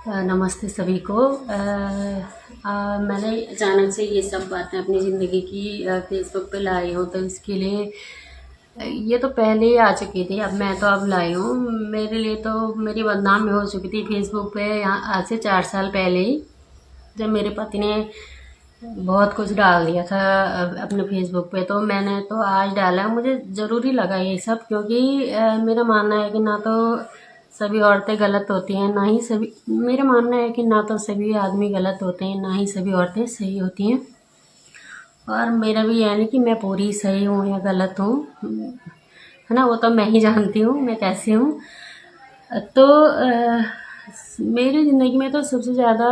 नमस्ते सभी को। मैंने अचानक से ये सब बातें अपनी ज़िंदगी की फेसबुक पे लाई हूँ, तो इसके लिए ये तो पहले ही आ चुकी थी। अब लाई हूँ। मेरे लिए तो मेरी बदनामी हो चुकी थी फेसबुक पे यहाँ आज से 4 साल पहले ही, जब मेरे पति ने बहुत कुछ डाल दिया था अपने फेसबुक पे। तो मैंने तो आज डाला, मुझे ज़रूरी लगा ये सब, क्योंकि मेरा मानना है कि ना तो सभी औरतें गलत होती हैं, ना ही सभी मेरा मानना है कि ना तो सभी आदमी गलत होते हैं, ना ही सभी औरतें सही होती हैं। और मेरा भी यानी कि मैं पूरी सही हूँ या गलत हूँ, है ना, वो तो मैं ही जानती हूँ मैं कैसी हूँ। तो मेरी ज़िंदगी में तो सबसे ज़्यादा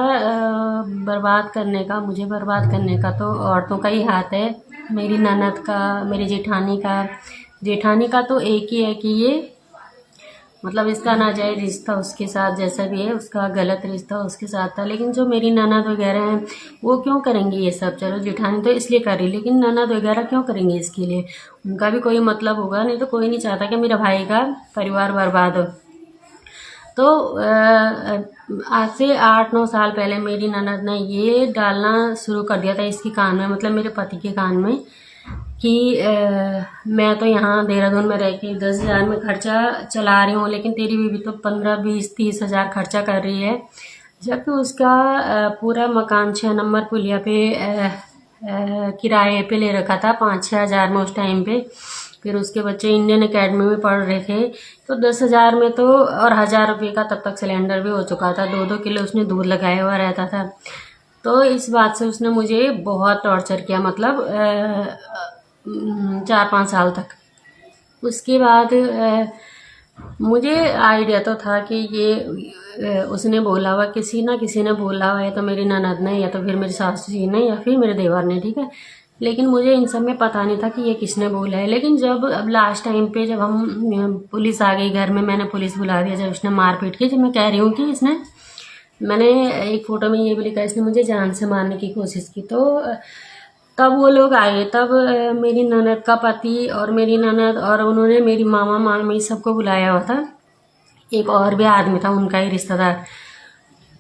मुझे बर्बाद करने का तो औरतों का ही हाथ है। मेरी ननद का, मेरी जेठानी का तो एक ही है कि ये मतलब इसका नाजायज़ रिश्ता उसके साथ जैसा भी है, उसका गलत रिश्ता उसके साथ था। लेकिन जो मेरी ननद वगैरह हैं वो क्यों करेंगी ये सब? चलो जेठानी तो इसलिए कर रही, लेकिन ननद वगैरह क्यों करेंगी इसके लिए? उनका भी कोई मतलब होगा, नहीं तो कोई नहीं चाहता कि मेरा भाई का परिवार बर्बाद हो। तो आज से 8-9 साल पहले मेरी ननद ने ये डालना शुरू कर दिया था इसके कान में, मतलब मेरे पति के कान में, कि मैं तो यहाँ देहरादून में रह के 10,000 में खर्चा चला रही हूँ, लेकिन तेरी बीवी तो 15-20-30 हज़ार खर्चा कर रही है। जबकि उसका पूरा मकान 6 नंबर पुलिया पे किराए पे ले रखा था 5-6 हज़ार में उस टाइम पे। फिर उसके बच्चे इंडियन एकेडमी में पढ़ रहे थे, तो 10,000 में तो, और 1,000 रुपये का तब तक सिलेंडर भी हो चुका था। 2-2 किलो उसने दूध लगाया हुआ रहता था। तो इस बात से उसने मुझे बहुत टॉर्चर किया, मतलब 4-5 साल तक। उसके बाद मुझे आइडिया तो था कि ये उसने बोला हुआ, किसी ने बोला हुआ है, तो मेरी ननद ने, या तो फिर मेरी सासू जी ने, या फिर मेरे देवर ने, ठीक है। लेकिन मुझे इन सब में पता नहीं था कि ये किसने बोला है। लेकिन जब अब लास्ट टाइम पे जब पुलिस आ गई घर में, मैंने पुलिस बुला दिया जब उसने मारपीट की। जब मैं कह रही हूँ कि मैंने एक फ़ोटो में ये भी लिखा, इसने मुझे जान से मारने की कोशिश की। तो तब वो लोग आए, तब मेरी ननद का पति और मेरी ननद, और उन्होंने मेरी मामा मामी सबको बुलाया हुआ था। एक और भी आदमी था, उनका ही रिश्तेदार।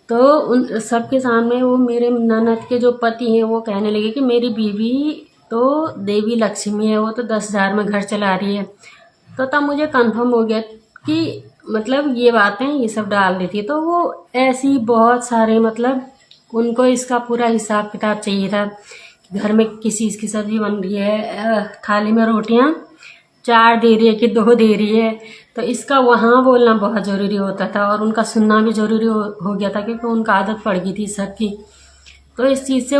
तो उन सबके सामने वो मेरे ननद के जो पति हैं वो कहने लगे कि मेरी बीवी तो देवी लक्ष्मी है, वो तो 10,000 में घर चला रही है। तो तब मुझे कंफर्म हो गया कि मतलब ये बातें ये सब डाल रही थी। तो वो ऐसी बहुत सारे, मतलब उनको इसका पूरा हिसाब किताब चाहिए था। घर में किस चीज़ की सब्जी बन रही है, थाली में रोटियां 4 दे रही है कि 2 दे रही है, तो इसका वहाँ बोलना बहुत ज़रूरी होता था, और उनका सुनना भी ज़रूरी हो गया था, क्योंकि उनका आदत पड़ गई थी सबकी। तो इस चीज़ से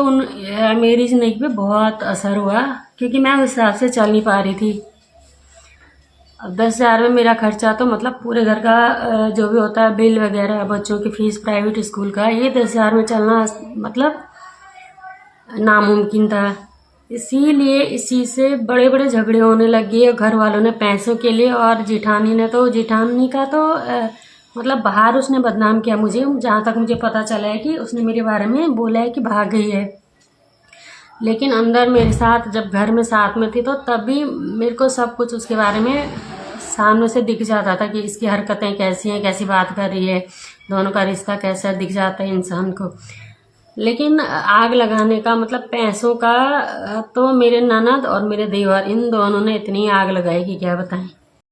मेरी ज़िंदगी पे बहुत असर हुआ, क्योंकि मैं उस हिसाब से चल नहीं पा रही थी। अब 10,000 में मेरा खर्चा, तो मतलब पूरे घर का जो भी होता है बिल वगैरह, बच्चों की फीस प्राइवेट स्कूल का, ये 10,000 में चलना मतलब नामुमकिन था। इसीलिए इसी से बड़े बड़े झगड़े होने लगे घर वालों ने पैसों के लिए। और जेठानी का तो मतलब बाहर उसने बदनाम किया मुझे। जहाँ तक मुझे पता चला है कि उसने मेरे बारे में बोला है कि भाग गई है, लेकिन अंदर मेरे साथ जब घर में साथ में थी, तो तब भी मेरे को सब कुछ उसके बारे में सामने से दिख जाता था कि इसकी हरकतें कैसी हैं, कैसी बात कर रही है, दोनों का रिश्ता कैसा दिख जाता है इंसान को। लेकिन आग लगाने का मतलब पैसों का तो मेरे ननद और मेरे देवर इन दोनों ने इतनी आग लगाई कि क्या बताएं।